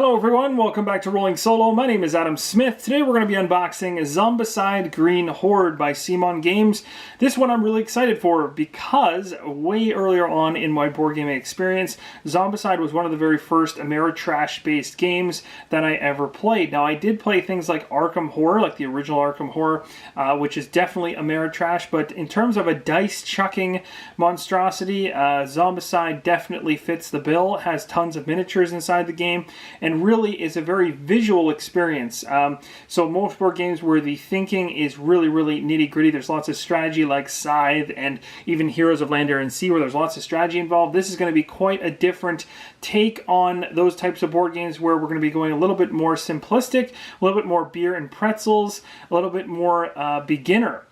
Hello everyone, welcome back to Rolling Solo. My name is Adam Smith. Today we're going to be unboxing Zombicide Green Horde by CMON Games. This one I'm really excited for because way earlier on in my board gaming experience, Zombicide was one of the very first Ameritrash based games that I ever played. Now I did play things like Arkham Horror, like the original Arkham Horror, which is definitely Ameritrash, but in terms of a dice chucking monstrosity, Zombicide definitely fits the bill. It has tons of miniatures inside the game, and really is a very visual experience. So most board games where the thinking is really nitty-gritty, there's lots of strategy like Scythe and even Heroes of Land, Air, and Sea, where there's lots of strategy involved. This is going to be quite a different take on those types of board games where we're going to be going a little bit more simplistic, a little bit more beer and pretzels, a little bit more beginner.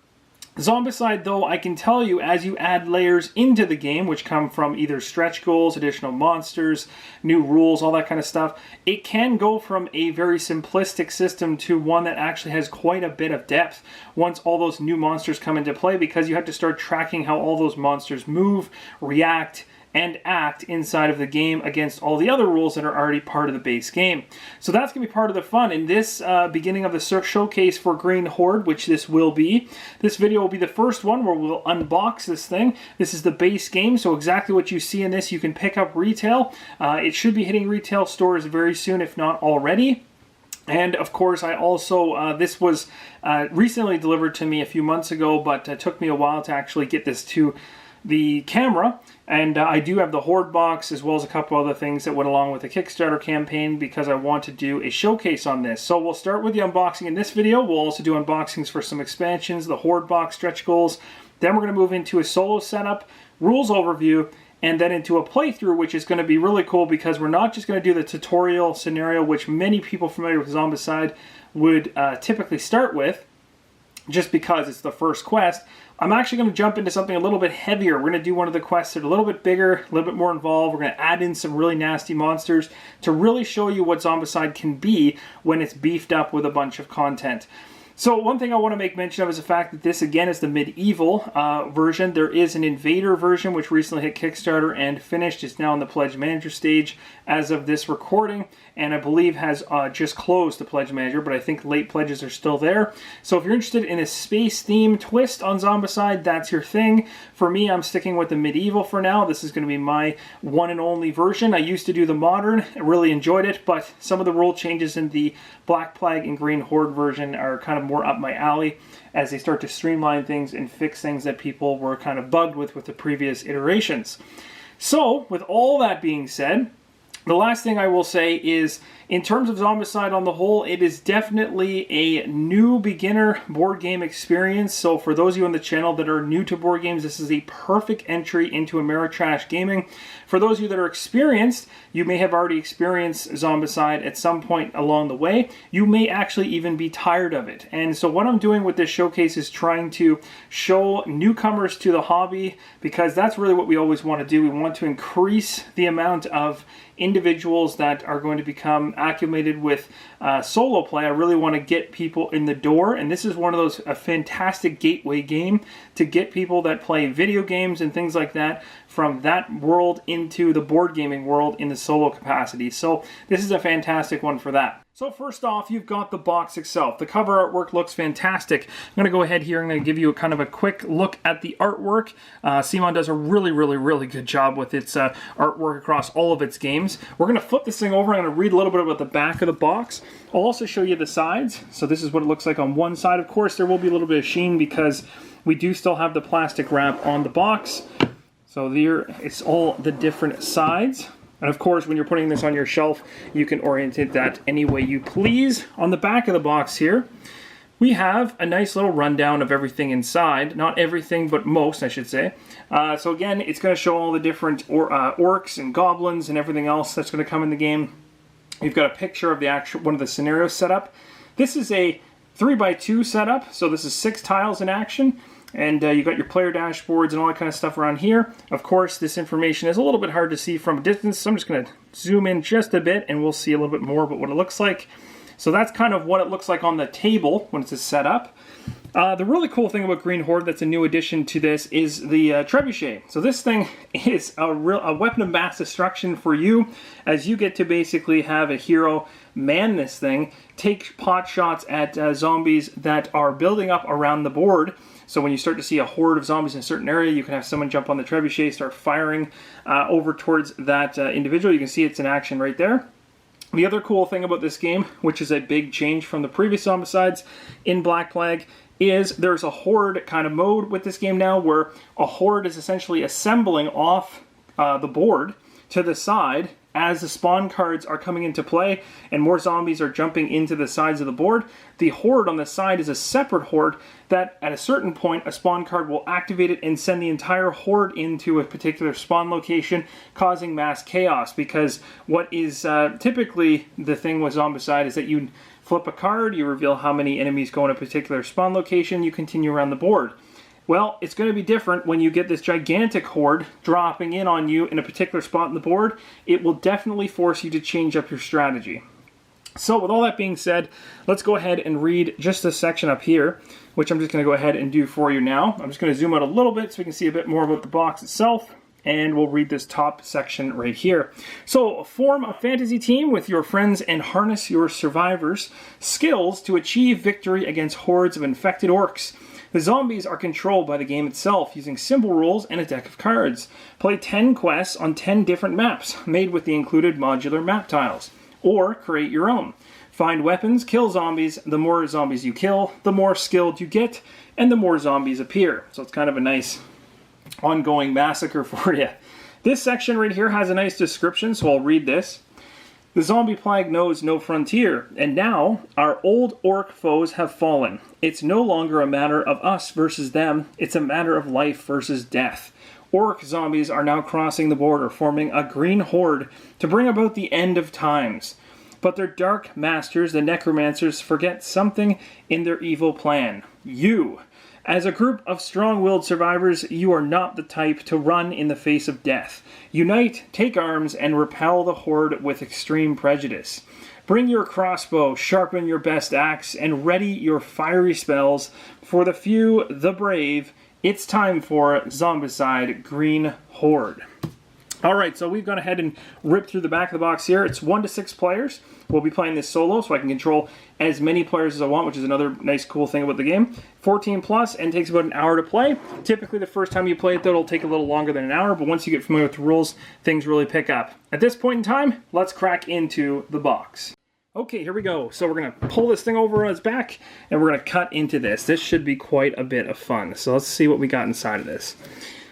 Zombicide, though, I can tell you, as you add layers into the game, which come from either stretch goals, additional monsters, new rules, all that kind of stuff, it can go from a very simplistic system to one that actually has quite a bit of depth once all those new monsters come into play, because you have to start tracking how all those monsters move, react, and act inside of the game against all the other rules that are already part of the base game. So that's going to be part of the fun. In this beginning of the showcase for Green Horde, which this will be, this video will be the first one where we'll unbox this thing. This is the base game, so exactly what you see in this you can pick up retail. It should be hitting retail stores very soon, if not already. And of course, I also, this was recently delivered to me a few months ago, but it took me a while to actually get this to the camera, and I do have the Horde box as well as a couple other things that went along with the Kickstarter campaign because I want to do a showcase on this. So we'll start with the unboxing in this video. We'll also do unboxings for some expansions, the Horde box, stretch goals. Then we're going to move into a solo setup, rules overview, and then into a playthrough, which is going to be really cool because we're not just going to do the tutorial scenario, which many people familiar with Zombicide would typically start with, just because it's the first quest. I'm actually going to jump into something a little bit heavier. We're going to do one of the quests that are a little bit bigger, a little bit more involved. We're going to add in some really nasty monsters to really show you what Zombicide can be when it's beefed up with a bunch of content. So one thing I want to make mention of is the fact that this, again, is the medieval version. There is an Invader version, which recently hit Kickstarter and finished. It's now in the Pledge Manager stage as of this recording, and I believe has just closed the Pledge Manager, but I think late pledges are still there. So if you're interested in a space theme twist on Zombicide, that's your thing. For me, I'm sticking with the medieval for now. This is going to be my one and only version. I used to do the modern. I really enjoyed it, but some of the rule changes in the Black Plague and Green Horde version are kind of more up my alley as they start to streamline things and fix things that people were kind of bugged with the previous iterations. So, with all that being said, the last thing I will say is, in terms of Zombicide on the whole, it is definitely a new beginner board game experience. So for those of you on the channel that are new to board games, this is a perfect entry into Ameritrash gaming. For those of you that are experienced, you may have already experienced Zombicide at some point along the way. You may actually even be tired of it. And so what I'm doing with this showcase is trying to show newcomers to the hobby, because that's really what we always want to do. We want to increase the amount of individuals that are going to become acclimated with solo play. I really want to get people in the door, and this is one of those, a fantastic gateway game to get people that play video games and things like that from that world into the board gaming world in the solo capacity. So this is a fantastic one for that. So first off, you've got the box itself. The cover artwork looks fantastic. I'm going to go ahead here and I'm going to give you a kind of a quick look at the artwork. CMON does a really good job with its artwork across all of its games. We're going to flip this thing over. I'm going to read a little bit about the back of the box. I'll also show you the sides. So this is what it looks like on one side. Of course, there will be a little bit of sheen because we do still have the plastic wrap on the box. So there, it's all the different sides. And of course, when you're putting this on your shelf, you can orientate that any way you please. On the back of the box here, we have a nice little rundown of everything inside. Not everything, but most, I should say. So again, it's going to show all the different orcs and goblins and everything else that's going to come in the game. You've got a picture of the actual one of the scenarios set up. This is a 3x2 setup, so this is 6 tiles in action. And you got your player dashboards and all that kind of stuff around here. Of course, this information is a little bit hard to see from a distance, so I'm just going to zoom in just a bit and we'll see a little bit more about what it looks like. So that's kind of what it looks like on the table when it's set up. The really cool thing about Green Horde that's a new addition to this is the trebuchet. So this thing is a weapon of mass destruction for you, as you get to basically have a hero man this thing, take pot shots at zombies that are building up around the board. So when you start to see a horde of zombies in a certain area, you can have someone jump on the trebuchet, start firing over towards that individual. You can see it's in action right there. The other cool thing about this game, which is a big change from the previous Zombicides in Black Plague, is there's a horde kind of mode with this game now, where a horde is essentially assembling off the board to the side as the spawn cards are coming into play and more zombies are jumping into the sides of the board. The horde on the side is a separate horde that at a certain point a spawn card will activate it and send the entire horde into a particular spawn location, causing mass chaos. Because what is typically the thing with Zombicide is that you flip a card, you reveal how many enemies go in a particular spawn location, you continue around the board. Well, it's going to be different when you get this gigantic horde dropping in on you in a particular spot in the board. It will definitely force you to change up your strategy. So with all that being said, let's go ahead and read just this section up here, which I'm just going to go ahead and do for you now. I'm just going to zoom out a little bit so we can see a bit more about the box itself. And we'll read this top section right here. So, form a fantasy team with your friends and harness your survivors' skills to achieve victory against hordes of infected orcs. The zombies are controlled by the game itself using simple rules and a deck of cards. Play 10 quests on 10 different maps, made with the included modular map tiles. Or create your own. Find weapons, kill zombies. The more zombies you kill, the more skilled you get, and the more zombies appear. So it's kind of a nice ongoing massacre for you. This section right here has a nice description, so I'll read this. The zombie plague knows no frontier, and now our old orc foes have fallen. It's no longer a matter of us versus them, it's a matter of life versus death. Orc zombies are now crossing the border, forming a green horde to bring about the end of times. But their dark masters, the necromancers, forget something in their evil plan. You. As a group of strong-willed survivors, you are not the type to run in the face of death. Unite, take arms, and repel the horde with extreme prejudice. Bring your crossbow, sharpen your best axe, and ready your fiery spells. For the few, the brave, it's time for Zombicide Green Horde. Alright, so we've gone ahead and ripped through the back of the box here. It's 1 to 6 players. We'll be playing this solo, so I can control as many players as I want, which is another nice cool thing about the game. 14 plus, and takes about an hour to play. Typically, the first time you play it, though, it'll take a little longer than an hour, but once you get familiar with the rules, things really pick up. At this point in time, let's crack into the box. Okay, here we go. So we're going to pull this thing over on its back, and we're going to cut into this. This should be quite a bit of fun. So let's see what we got inside of this.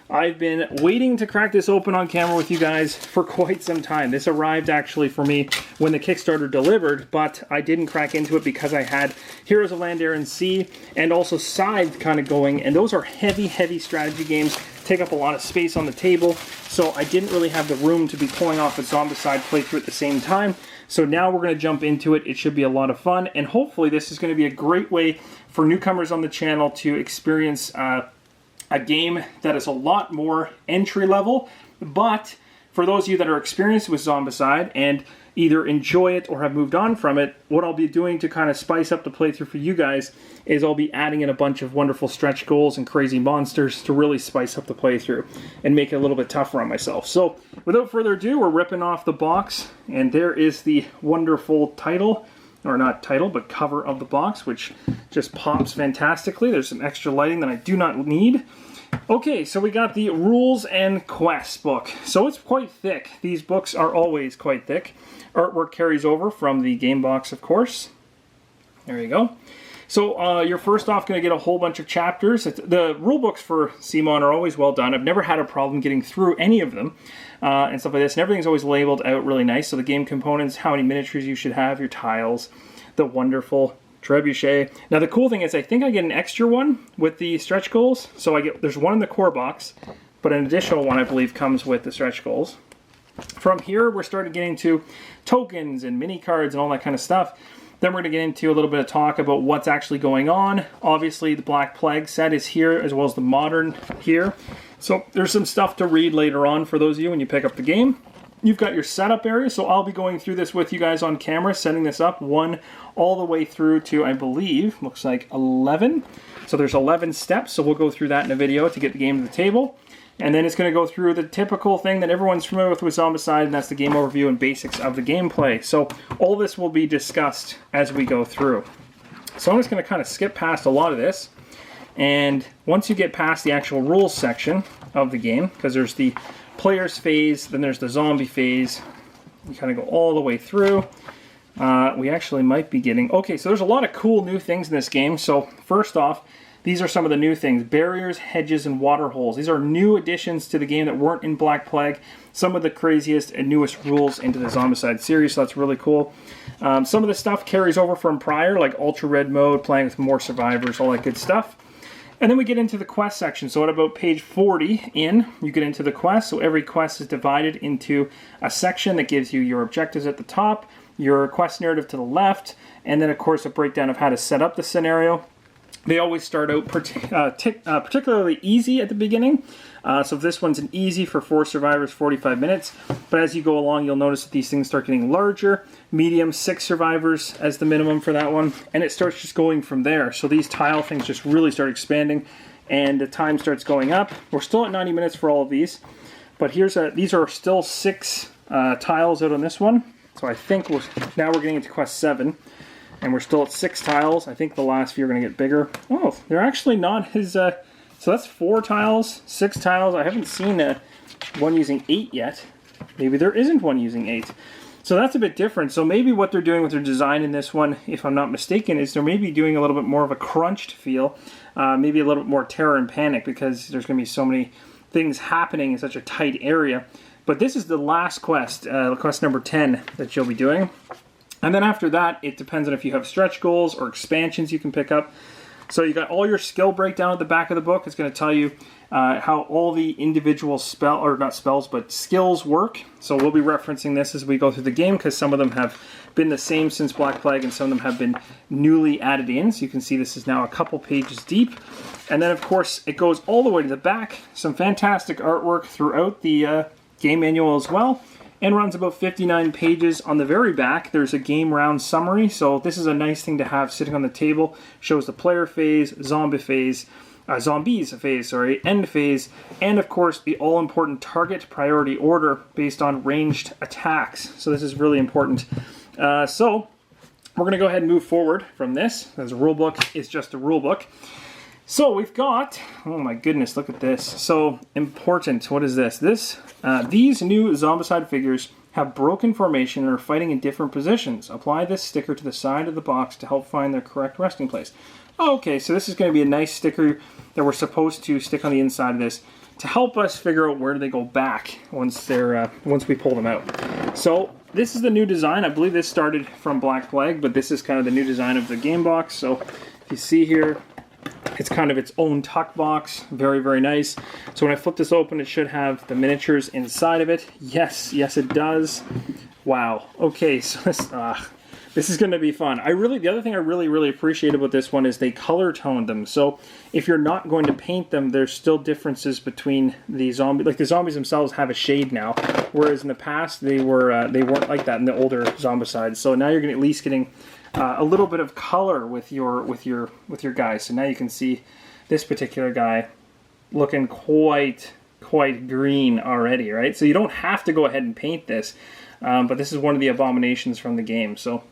I've been waiting to crack this open on camera with you guys for quite some time. This arrived actually for me when the Kickstarter delivered, but I didn't crack into it because I had Heroes of Land, Air, and Sea, and also Scythe kind of going, and those are heavy, heavy strategy games, take up a lot of space on the table, so I didn't really have the room to be pulling off a Zombicide playthrough at the same time. So now we're going to jump into it. It should be a lot of fun, and hopefully this is going to be a great way for newcomers on the channel to experience a game that is a lot more entry level, but for those of you that are experienced with Zombicide and either enjoy it or have moved on from it, what I'll be doing to kind of spice up the playthrough for you guys is I'll be adding in a bunch of wonderful stretch goals and crazy monsters to really spice up the playthrough and make it a little bit tougher on myself. So without further ado, we're ripping off the box, and there is the wonderful title, or not title, but cover of the box, which just pops fantastically. There's some extra lighting that I do not need. Okay, so we got the Rules and Quests book. So it's quite thick. These books are always quite thick. Artwork carries over from the game box, of course. There you go. So you're first off going to get a whole bunch of chapters. The rule books for CMON are always well done. I've never had a problem getting through any of them and stuff like this. And everything's always labeled out really nice. So the game components, how many miniatures you should have, your tiles, the wonderful trebuchet. Now the cool thing is I think I get an extra one with the stretch goals. So there's one in the core box, but an additional one I believe comes with the stretch goals. From here we're starting getting to tokens and mini cards and all that kind of stuff. Then we're going to get into a little bit of talk about what's actually going on. Obviously, the Black Plague set is here, as well as the Modern here. So there's some stuff to read later on for those of you when you pick up the game. You've got your setup area, so I'll be going through this with you guys on camera, setting this up one all the way through to, I believe, looks like 11. So there's 11 steps, so we'll go through that in a video to get the game to the table. And then it's going to go through the typical thing that everyone's familiar with Zombicide, and that's the game overview and basics of the gameplay. So all this will be discussed as we go through. So I'm just going to kind of skip past a lot of this. And once you get past the actual rules section of the game, because there's the players phase, then there's the zombie phase, you kind of go all the way through. We actually might be getting... Okay, so there's a lot of cool new things in this game. So first off, these are some of the new things. Barriers, hedges, and water holes. These are new additions to the game that weren't in Black Plague. Some of the craziest and newest rules into the Zombicide series, so that's really cool. Some of the stuff carries over from prior, like Ultra Red Mode, playing with more survivors, all that good stuff. And then we get into the quest section. So at about page 40 in, you get into the quest. So every quest is divided into a section that gives you your objectives at the top, your quest narrative to the left, and then of course a breakdown of how to set up the scenario. They always start out particularly easy at the beginning. So this one's an easy for 4 survivors, 45 minutes. But as you go along, you'll notice that these things start getting larger. Medium, 6 survivors as the minimum for that one. And it starts just going from there. So these tile things just really start expanding. And the time starts going up. We're still at 90 minutes for all of these. But these are still 6 tiles out on this one. So I think now we're getting into quest 7. And we're still at 6 tiles. I think the last few are going to get bigger. Oh, they're actually not as... so that's 4 tiles, 6 tiles. I haven't seen one using 8 yet. Maybe there isn't one using 8. So that's a bit different. So maybe what they're doing with their design in this one, if I'm not mistaken, is they're maybe doing a little bit more of a crunched feel. Maybe a little bit more terror and panic because there's going to be so many things happening in such a tight area. But this is the last quest, quest number 10 that you'll be doing. And then after that, it depends on if you have stretch goals or expansions you can pick up. So you got all your skill breakdown at the back of the book. It's going to tell you how all the individual skills work. So we'll be referencing this as we go through the game because some of them have been the same since Black Plague and some of them have been newly added in. So you can see this is now a couple pages deep. And then of course it goes all the way to the back. Some fantastic artwork throughout the game manual as well. And runs about 59 pages. On the very back, there's a game round summary. So this is a nice thing to have sitting on the table. Shows the player phase, zombies phase, end phase, and of course the all-important target priority order based on ranged attacks. So this is really important. So we're going to go ahead and move forward from this, as a rulebook is just a rulebook. So we've got, oh my goodness, look at this. So important, what is this? These new Zombicide figures have broken formation and are fighting in different positions. Apply this sticker to the side of the box to help find their correct resting place. Okay, so this is going to be a nice sticker that we're supposed to stick on the inside of this to help us figure out where they go back once we pull them out. So this is the new design. I believe this started from Black Plague, but this is kind of the new design of the game box. So if you see here, it's kind of its own tuck box. Very, very nice. So when I flip this open, it should have the miniatures inside of it. Yes, it does. Wow. Okay, so this is going to be fun. The other thing I really appreciate about this one is they color toned them. So if you're not going to paint them, there's still differences between the zombies. Like the zombies themselves have a shade now, whereas in the past they weren't like that in the older Zombicide. So now you're at least getting a little bit of color with your guys. So now you can see this particular guy looking quite green already, right? So you don't have to go ahead and paint this, but this is one of the abominations from the game. So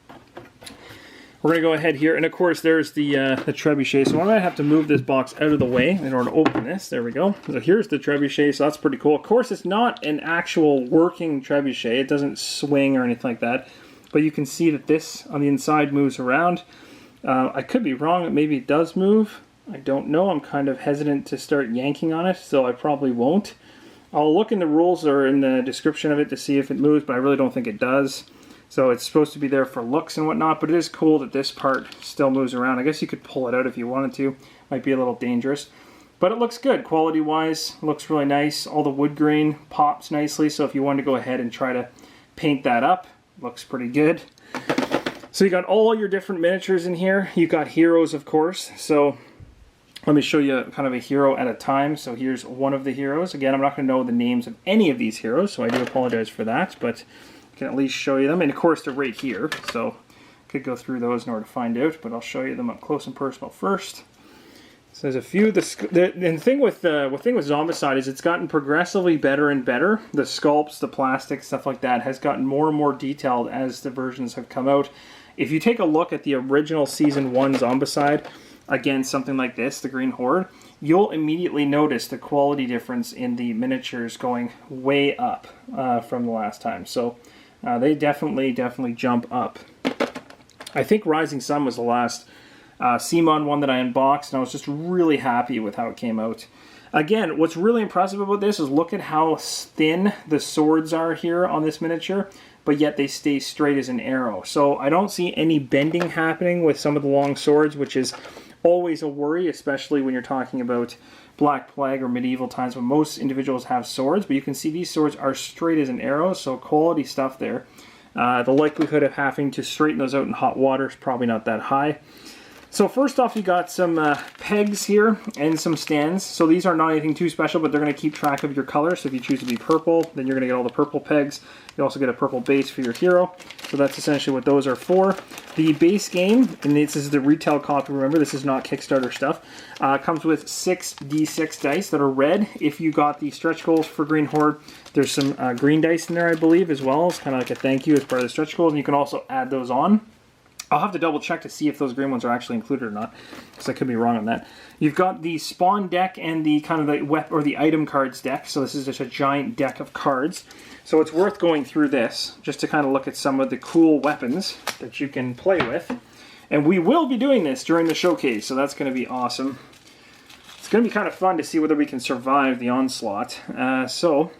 we're going to go ahead here, and of course there's the trebuchet. So I'm going to have to move this box out of the way in order to open this. There we go. So here's the trebuchet, so that's pretty cool. Of course it's not an actual working trebuchet. It doesn't swing or anything like that. But you can see that this on the inside moves around. I could be wrong, maybe it does move. I don't know, I'm kind of hesitant to start yanking on it, so I probably won't. I'll look in the rules or in the description of it to see if it moves, but I really don't think it does. So it's supposed to be there for looks and whatnot, but it is cool that this part still moves around. I guess you could pull it out if you wanted to. Might be a little dangerous. But it looks good, quality-wise, looks really nice. All the wood grain pops nicely, so if you wanted to go ahead and try to paint that up, looks pretty good. So you got all your different miniatures in here. You got heroes, of course. So Let me show you kind of a hero at a time. So here's one of the heroes. Again, I'm not going to know the names of any of these heroes, so I do apologize for that, but I can at least show you them. And of course, they're right here, so I could go through those in order to find out, but I'll show you them up close and personal first. So there's a few. The thing with Zombicide is it's gotten progressively better and better. The sculpts, the plastic, stuff like that has gotten more and more detailed as the versions have come out. If you take a look at the original Season 1 Zombicide against something like this, the Green Horde, you'll immediately notice the quality difference in the miniatures going way up from the last time. So they definitely jump up. I think Rising Sun was the last CMON one that I unboxed, and I was just really happy with how it came out. Again, what's really impressive about this is look at how thin the swords are here on this miniature, but yet they stay straight as an arrow. So I don't see any bending happening with some of the long swords, which is always a worry, especially when you're talking about Black Plague or medieval times when most individuals have swords, but you can see these swords are straight as an arrow, so quality stuff there. The likelihood of having to straighten those out in hot water is probably not that high. So first off, you got some pegs here and some stands. So these are not anything too special, but they're going to keep track of your color. So if you choose to be purple, then you're going to get all the purple pegs. You also get a purple base for your hero. So that's essentially what those are for. The base game, and this is the retail copy, remember, this is not Kickstarter stuff, comes with 6d6 dice that are red. If you got the stretch goals for Green Horde, there's some green dice in there, I believe, as well. It's kind of like a thank you as part of the stretch goals, and you can also add those on. I'll have to double check to see if those green ones are actually included or not, because I could be wrong on that. You've got the spawn deck and the kind of the item cards deck. So this is just a giant deck of cards. So it's worth going through this just to kind of look at some of the cool weapons that you can play with. And we will be doing this during the showcase, so that's going to be awesome. It's going to be kind of fun to see whether we can survive the onslaught. So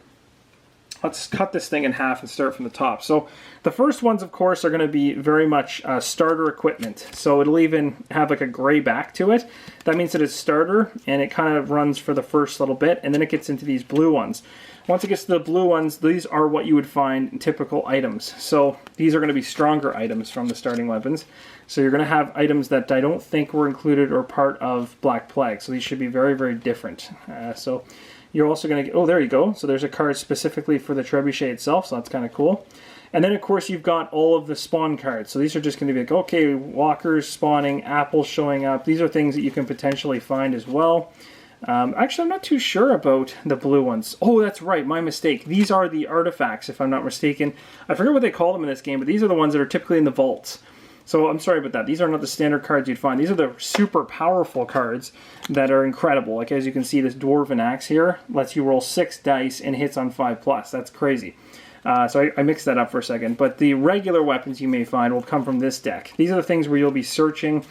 let's cut this thing in half and start from the top. So the first ones, of course, are going to be very much starter equipment. So it'll even have like a gray back to it. That means that it's starter, and it kind of runs for the first little bit, and then it gets into these blue ones. Once it gets to the blue ones, these are what you would find in typical items. So these are going to be stronger items from the starting weapons. So you're going to have items that I don't think were included or part of Black Plague. So these should be very, very different. So you're also going to get, oh, there you go. So there's a card specifically for the trebuchet itself, so that's kind of cool. And then, of course, you've got all of the spawn cards. So these are just going to be like, okay, walkers spawning, apples showing up. These are things that you can potentially find as well. Actually, I'm not too sure about the blue ones. Oh, that's right, my mistake. These are the artifacts, if I'm not mistaken. I forget what they call them in this game, but these are the ones that are typically in the vaults. So I'm sorry about that. These are not the standard cards you'd find. These are the super powerful cards that are incredible. Like, as you can see, this Dwarven Axe here lets you roll 6 dice and hits on 5+. That's crazy. So I mixed that up for a second. But the regular weapons you may find will come from this deck. These are the things where you'll be searching,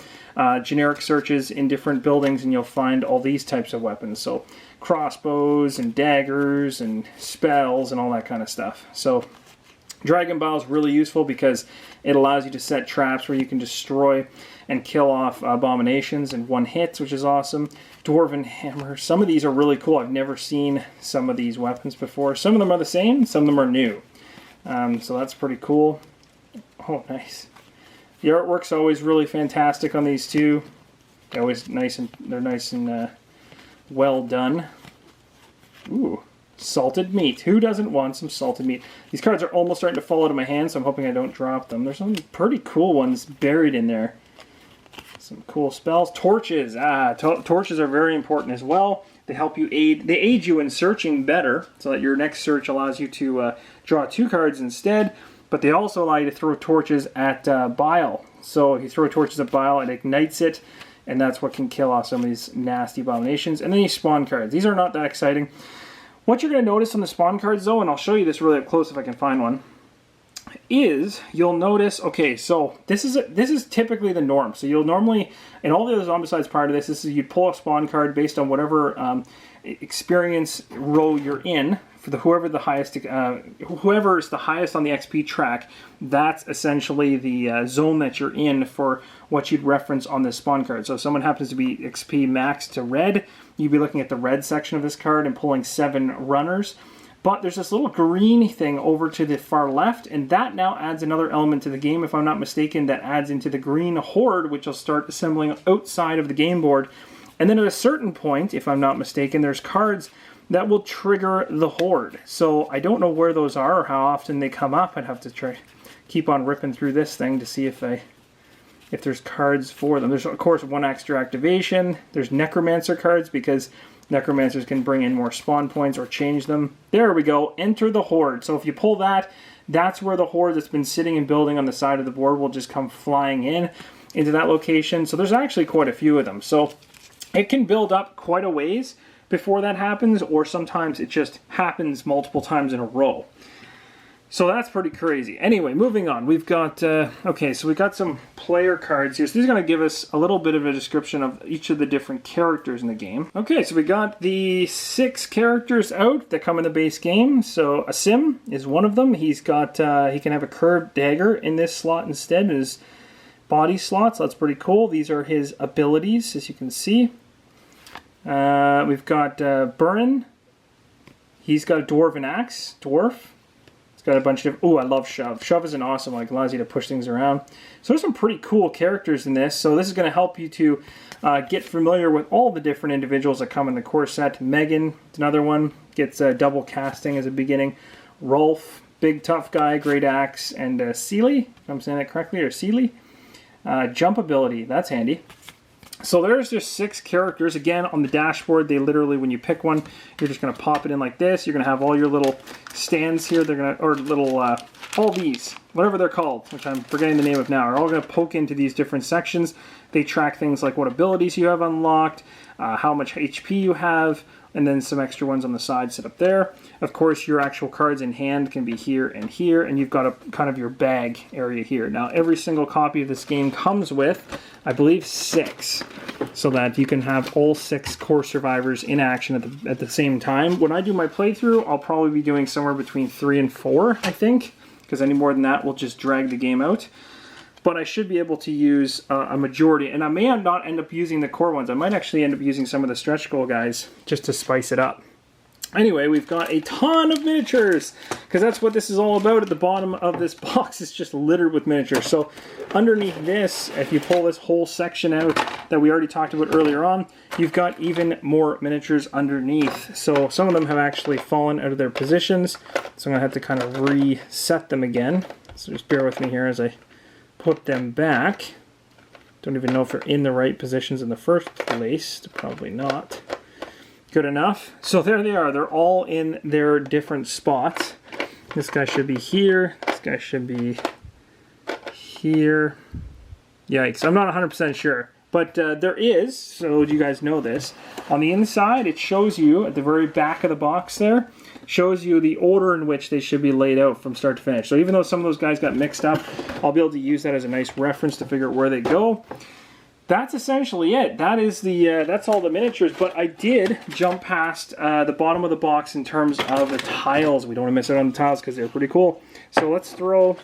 generic searches in different buildings, and you'll find all these types of weapons. So crossbows and daggers and spells and all that kind of stuff. So Dragon Bile is really useful because it allows you to set traps where you can destroy and kill off abominations in one hit, which is awesome. Dwarven Hammer. Some of these are really cool. I've never seen some of these weapons before. Some of them are the same, some of them are new. So that's pretty cool. Oh, nice. The artwork's always really fantastic on these two. They're always nice and well done. Ooh. Salted meat. Who doesn't want some salted meat? These cards are almost starting to fall out of my hand, so I'm hoping I don't drop them. There's some pretty cool ones buried in there. Some cool spells. Torches. Torches are very important as well. They help you they aid you in searching better, so that your next search allows you to draw 2 cards instead, but they also allow you to throw torches at bile. So if you throw torches at bile, it ignites it, and that's what can kill off some of these nasty abominations. And then you spawn cards. These are not that exciting. What you're going to notice on the spawn cards, though, and I'll show you this really up close if I can find one, is you'll notice, okay, so this is typically the norm. So you'll normally, in all the other Zombicides prior to this is you'd pull a spawn card based on whatever experience row you're in. For whoever is the highest on the XP track, that's essentially the zone that you're in for what you'd reference on this spawn card. So if someone happens to be XP max to red, you'd be looking at the red section of this card and pulling 7 runners. But there's this little green thing over to the far left, and that now adds another element to the game, if I'm not mistaken, that adds into the Green Horde, which will start assembling outside of the game board. And then at a certain point, if I'm not mistaken, there's cards that will trigger the Horde. So I don't know where those are or how often they come up. I'd have to try keep on ripping through this thing to see if there's cards for them. There's, of course, 1 extra activation. There's Necromancer cards because Necromancers can bring in more spawn points or change them. There we go. Enter the Horde. So if you pull that, that's where the Horde that's been sitting and building on the side of the board will just come flying into that location. So there's actually quite a few of them. So it can build up quite a ways before that happens, or sometimes it just happens multiple times in a row. So that's pretty crazy. Anyway, moving on. We've got, okay, so we got some player cards here. So these are going to give us a little bit of a description of each of the different characters in the game. Okay, so we got the 6 characters out that come in the base game. So Asim is one of them. He's got, he can have a curved dagger in this slot instead in his body slot. So that's pretty cool. These are his abilities, as you can see. We've got Burnin. He's got a dwarven axe, dwarf. It's got a bunch of, oh, I love Shove. Shove is an awesome, like, allows you to push things around. So there's some pretty cool characters in this. So this is going to help you to get familiar with all the different individuals that come in the core set. Megan, another one, gets double casting as a beginning. Rolf, big tough guy, great axe, and Seely, if I'm saying that correctly, or Seely. Jump ability, that's handy. So there's just 6 characters. Again, on the dashboard, they literally, when you pick one, you're just going to pop it in like this. You're going to have all your little stands here. They're going to, or little, all these, whatever they're called, which I'm forgetting the name of now, are all going to poke into these different sections. They track things like what abilities you have unlocked, how much HP you have, and then some extra ones on the side set up there. Of course, your actual cards in hand can be here, and you've got a kind of your bag area here. Now, every single copy of this game comes with, I believe, 6, so that you can have all 6 core survivors in action at the same time. When I do my playthrough, I'll probably be doing somewhere between 3 and 4, I think, because any more than that will just drag the game out. But I should be able to use a majority, and I may not end up using the core ones. I might actually end up using some of the stretch goal guys just to spice it up. Anyway, we've got a ton of miniatures, because that's what this is all about. At the bottom of this box is just littered with miniatures. So underneath this, if you pull this whole section out that we already talked about earlier on, you've got even more miniatures underneath. So some of them have actually fallen out of their positions, so I'm going to have to kind of reset them again. So just bear with me here as I put them back. Don't even know if they're in the right positions in the first place. Probably not. Good enough. So there they are. They're all in their different spots. This guy should be here. This guy should be here. Yikes. I'm not 100% sure. But there is, so you guys know this, on the inside it shows you, at the very back of the box there, shows you the order in which they should be laid out from start to finish. So even though some of those guys got mixed up, I'll be able to use that as a nice reference to figure out where they go. That's essentially it. That is that's all the miniatures, but I did jump past the bottom of the box in terms of the tiles. We don't want to miss out on the tiles because they're pretty cool. So let's throw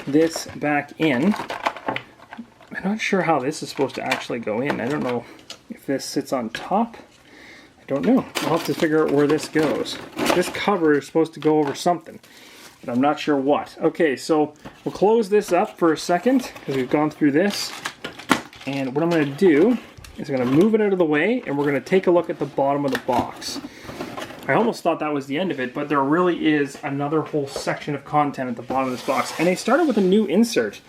this back in. I'm not sure how this is supposed to actually go in. I don't know if this sits on top. I don't know. I'll have to figure out where this goes. This cover is supposed to go over something, but I'm not sure what. Okay, so we'll close this up for a second because we've gone through this. And what I'm going to do is I'm going to move it out of the way, and we're going to take a look at the bottom of the box. I almost thought that was the end of it, but there really is another whole section of content at the bottom of this box. And they started with a new insert.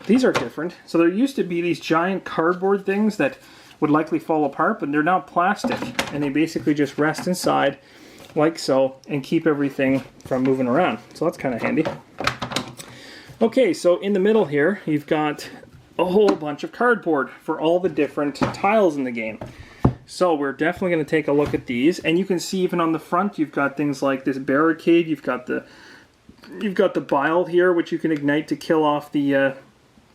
These are different. So there used to be these giant cardboard things that would likely fall apart, but they're now plastic, and they basically just rest inside like so and keep everything from moving around. So that's kind of handy. Okay, so in the middle here, you've got a whole bunch of cardboard for all the different tiles in the game. So we're definitely going to take a look at these, and you can see even on the front you've got things like this barricade, you've got the bile here, which you can ignite to kill off the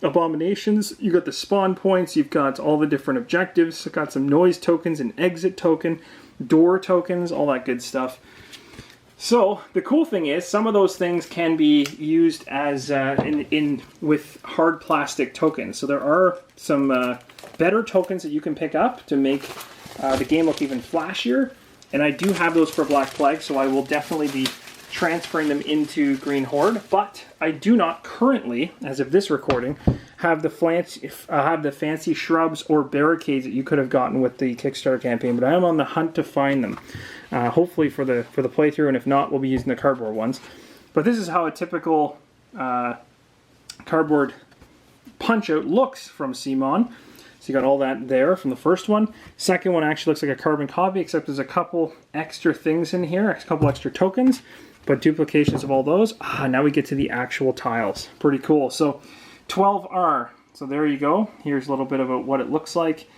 abominations. You've got the spawn points, you've got all the different objectives, you've got some noise tokens, an exit token, door tokens, all that good stuff. So the cool thing is some of those things can be used as with hard plastic tokens. So there are some better tokens that you can pick up to make the game look even flashier, and I do have those for Black Plague, so I will definitely be transferring them into Green Horde, but I do not currently, as of this recording, have the fancy shrubs or barricades that you could have gotten with the Kickstarter campaign, but I am on the hunt to find them. Hopefully for the playthrough, and if not, we'll be using the cardboard ones. But this is how a typical cardboard punch-out looks from CMON. So you got all that there from the first one. Second one actually looks like a carbon copy, except there's a couple extra things in here, a couple extra tokens, but duplications of all those. Now we get to the actual tiles. Pretty cool. So 12R. So there you go. Here's a little bit about what it looks like.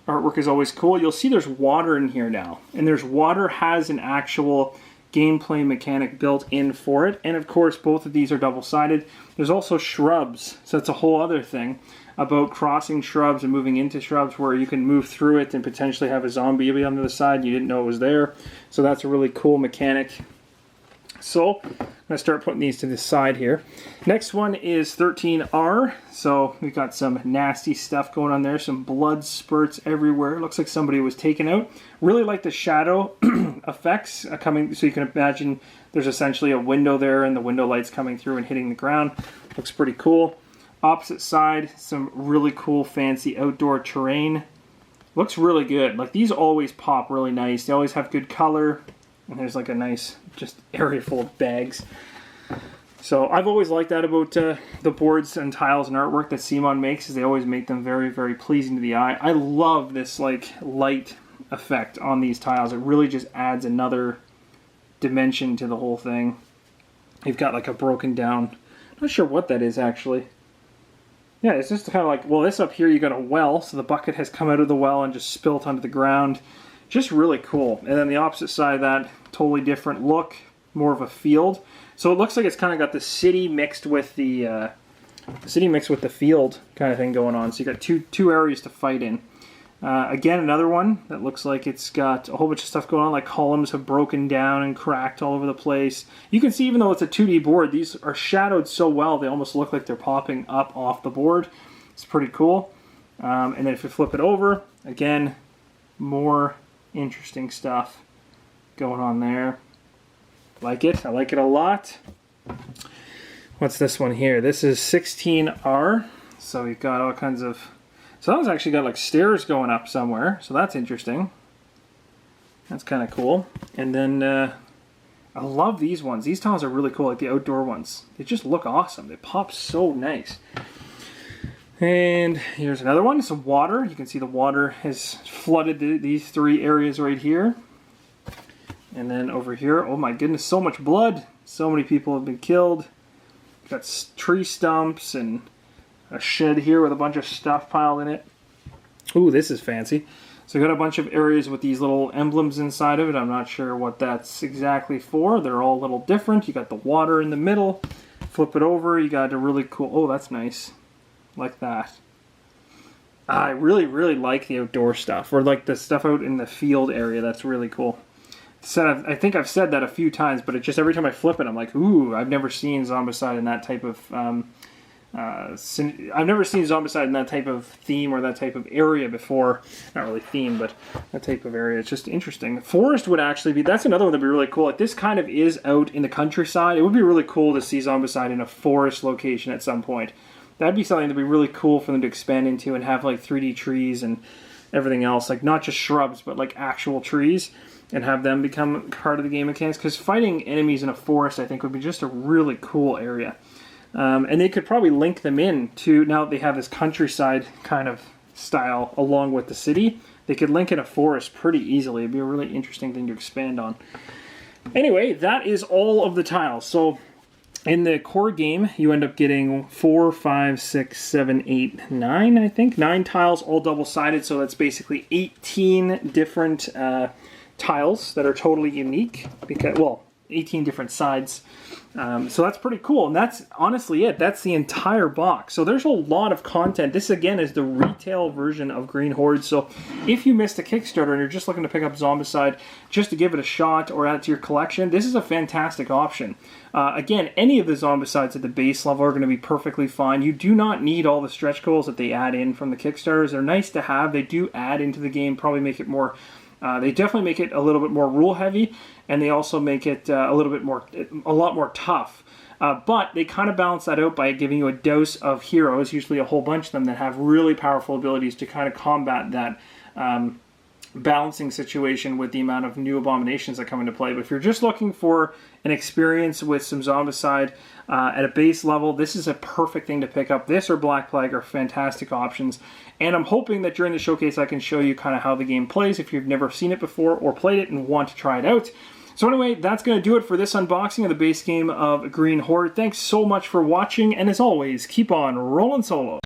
Artwork is always cool. You'll see there's water in here now. And there's water has an actual gameplay mechanic built in for it. And of course, both of these are double-sided. There's also shrubs. So that's a whole other thing about crossing shrubs and moving into shrubs where you can move through it and potentially have a zombie be on the other side. You didn't know it was there. So that's a really cool mechanic. So I'm going to start putting these to the side here. Next one is 13R. So we've got some nasty stuff going on there. Some blood spurts everywhere. It looks like somebody was taken out. Really like the shadow effects coming. So you can imagine there's essentially a window there and the window lights coming through and hitting the ground. Looks pretty cool. Opposite side, some really cool fancy outdoor terrain. Looks really good. Like these always pop really nice. They always have good color. And there's like a nice just area full of bags. So I've always liked that about the boards and tiles and artwork that CMON makes, is they always make them very, very pleasing to the eye. I love this like light effect on these tiles. It really just adds another dimension to the whole thing. You've got like a broken down, I'm not sure what that is actually. Yeah, it's just kind of like, well, this up here you got a well, so the bucket has come out of the well and just spilt onto the ground. Just really cool. And then the opposite side of that, totally different look, more of a field. So it looks like it's kind of got the city mixed with the field kind of thing going on. So you got two areas to fight in. Again, another one that looks like it's got a whole bunch of stuff going on, like columns have broken down and cracked all over the place. You can see, even though it's a 2D board, these are shadowed so well they almost look like they're popping up off the board. It's pretty cool. And then if you flip it over, again, more interesting stuff going on there. Like it. I like it a lot. What's this one here? This is 16R. So we've got all kinds of... So that one's actually got like stairs going up somewhere. So that's interesting. That's kind of cool. And then I love these ones. These tiles are really cool, like the outdoor ones. They just look awesome. They pop so nice. And here's another one, some water. You can see the water has flooded these three areas right here. And then over here, oh my goodness, so much blood. So many people have been killed. Got tree stumps and a shed here with a bunch of stuff piled in it. Ooh, this is fancy. So we got a bunch of areas with these little emblems inside of it. I'm not sure what that's exactly for. They're all a little different. You got the water in the middle. Flip it over, you got a really cool, oh, that's nice. Like that. I really, really like the outdoor stuff, or like the stuff out in the field area. That's really cool. So I think I've said that a few times, but it just every time I flip it, I'm like, ooh, I've never seen Zombicide in that type of I've never seen Zombicide in that type of theme or that type of area before. Not really theme, but that type of area. It's just interesting. Forest would actually be, that's another one that'd be really cool. Like this kind of is out in the countryside. It would be really cool to see Zombicide in a forest location at some point. That'd be something that'd be really cool for them to expand into and have like 3D trees and everything else. Like not just shrubs, but like actual trees, and have them become part of the game mechanics. Because fighting enemies in a forest, I think, would be just a really cool area. And they could probably link them in to, now that they have this countryside kind of style along with the city, they could link in a forest pretty easily. It'd be a really interesting thing to expand on. Anyway, that is all of the tiles. So in the core game, you end up getting 4, 5, 6, 7, 8, 9, I think. 9 tiles, all double-sided, so that's basically 18 different tiles that are totally unique. Because, well, 18 different sides. So that's pretty cool, and that's honestly it. That's the entire box. So there's a lot of content. This, again, is the retail version of Green Horde. So if you missed a Kickstarter and you're just looking to pick up Zombicide just to give it a shot or add it to your collection, this is a fantastic option. Again, any of the Zombicides at the base level are going to be perfectly fine. You do not need all the stretch goals that they add in from the Kickstarters. They're nice to have. They do add into the game, probably make it more They definitely make it a little bit more rule heavy, and they also make it a lot more tough. But they kind of balance that out by giving you a dose of heroes, usually a whole bunch of them, that have really powerful abilities to kind of combat that balancing situation with the amount of new abominations that come into play. But if you're just looking for an experience with some Zombicide at a base level, this is a perfect thing to pick up. This or Black Plague are fantastic options, and I'm hoping that during the showcase I can show you kind of how the game plays if you've never seen it before or played it and want to try it out. So anyway, that's going to do it for this unboxing of the base game of Green Horde. Thanks so much for watching, and as always, keep on rolling solo.